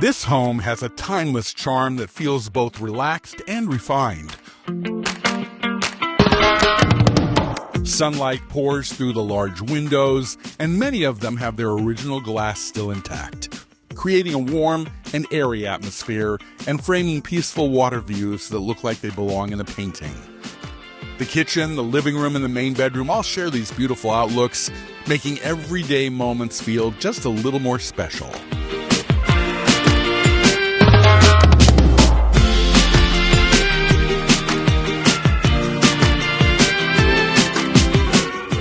This home has a timeless charm that feels both relaxed and refined. Sunlight pours through the large windows, and many of them have their original glass still intact, creating a warm and airy atmosphere and framing peaceful water views that look like they belong in a painting. The kitchen, the living room, and the main bedroom all share these beautiful outlooks, making everyday moments feel just a little more special.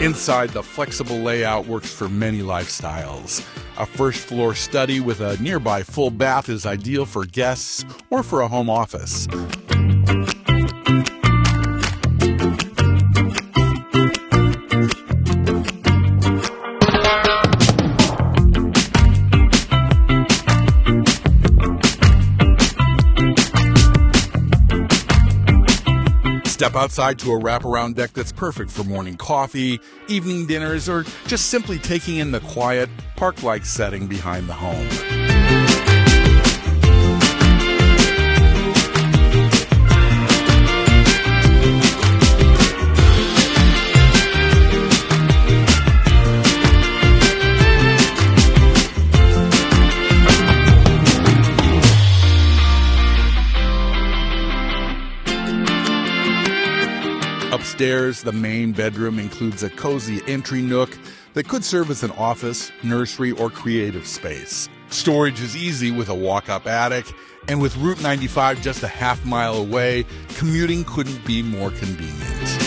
Inside, the flexible layout works for many lifestyles. A first-floor study with a nearby full bath is ideal for guests or for a home office. Step outside to a wraparound deck that's perfect for morning coffee, evening dinners, or just simply taking in the quiet, park-like setting behind the home. Upstairs, the main bedroom includes a cozy entry nook that could serve as an office, nursery, or creative space. Storage is easy with a walk-up attic, and with Route 95 just a half mile away, commuting couldn't be more convenient.